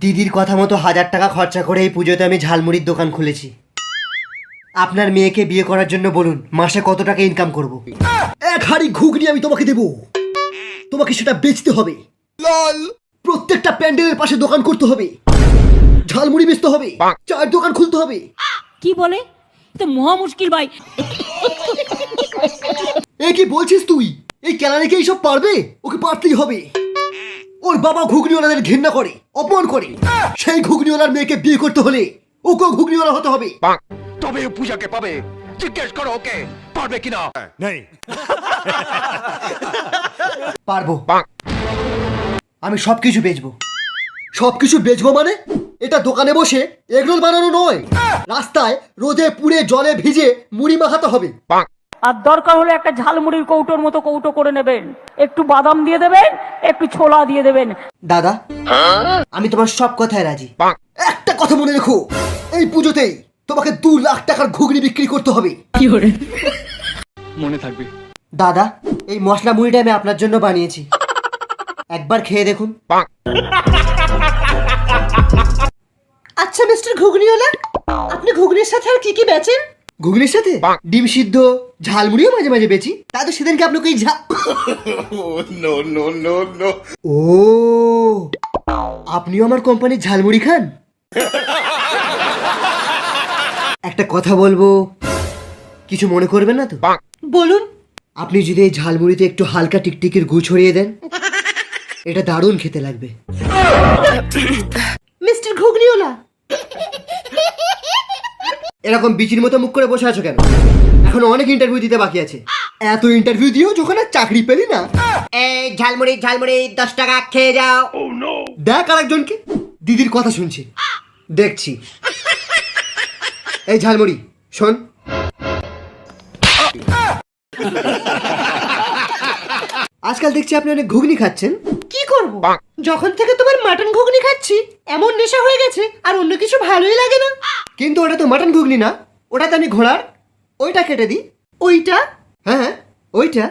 দিদির কথা মতো 1000 টাকা খরচা করে এই পুজোতে আমি ঝালমুড়ির দোকান খুলেছি। আপনার মেয়েকে বিয়ে করার জন্য বলুন মাসে কত টাকা ইনকাম করব। এক হাড়ি ঘুগনি আমি তোমাকে দেব, তোমাকে সেটা বেচতে হবে। প্রত্যেকটা প্যান্ডেলের পাশে দোকান করতে হবে, ঝালমুড়ি বেচতে হবে, চায়ের দোকান খুলতে হবে। কি বলে? তো মহা মুশকিল ভাই। এ কি বলছিস তুই? এই ক্যালারিকে এইসব পারবে? ওকে পারতেই হবে। ওর বাবা ঘুগনিওয়ালাদের ঘৃণা করে, অপমান করে। সেই ঘুগনিওয়ালার মেয়েকে বিয়ে করতে হলে ওকেও ঘুগনিওয়ালা হতে হবে। তবে পূজাকে পাবে, জিজ্ঞেস করো ওকে পারবে কিনা। পারবো, আমি সবকিছু বেচবো। সবকিছু বেচবো মানে? এটা দোকানে বসে এগরোল বানানো নয়, রাস্তায় রোদে পুড়ে জলে ভিজে মুড়ি মাখাতে হবে। আর দরকার হলে একটা ঝালমুড়ির কৌটোর মতো কৌটো করে নেবেন, একটু বাদাম দিয়ে দেবেন, একটু ছোলা দিয়ে দেবেন। দাদা, আমি তোমার সব কথায় রাজি। একটা কথা মনে রেখো, এই পুজোতেই তোমাকে 2 লাখ টাকার ঘুগনি বিক্রি করতে হবে। মনে থাকবে। দাদা, এই মশলা মুড়িটা আমি আপনার জন্য বানিয়েছি, একবার খেয়ে দেখুন। আচ্ছা মিস্টার ঘুগনিওয়ালা, আপনি ঘুগনির সাথে আর কি কি বেচেন? ঘুগনির সাথে ডিম সিদ্ধ, ঝালমুড়িও মাঝে মাঝে বেচি। তা তো সেদিনকে আপনাকে ওই ও, আপনিও আমার কোম্পানির ঝালমুড়ি খান? একটা কথা বলবো, কিছু মনে করবেন না তো? বলুন। আপনি যদি এই ঝালমুড়িতে একটু হালকা টিকটিকির গু ছড়িয়ে দেন, এটা দারুণ খেতে লাগবে। মিস্টার ঘুগনিওয়ালা, এরকম বিচির মতো মুখ করে বসে আছো কেন? এখনো অনেক ইন্টারভিউ দিতে বাকি আছে। এত ইন্টারভিউ দিয়েও যখন আর চাকরি পেলি না। এই ঝালমুড়ি ঝালমুড়ি 10 টাকা খেয়ে যাও। দেখ আরেকজনকে। দিদির কথা শুনছি, দেখছি। এই ঝালমুড়ি শোন, আজকাল দেখছি আপনি অনেক ঘুগনি খাচ্ছেন। কি করব? যখন থেকে তোমার মাটন ঘুগনি খাচ্ছি এমন নেশা হয়ে গেছে আর অন্য কিছু ভালোই লাগে না। কিন্তু ওটা তো মাটন ঘুগনি না, ওটা তো আমি ঘোড়ার। ওইটা কেটে দিই। ওইটা? হ্যাঁ হ্যাঁ, ওইটা।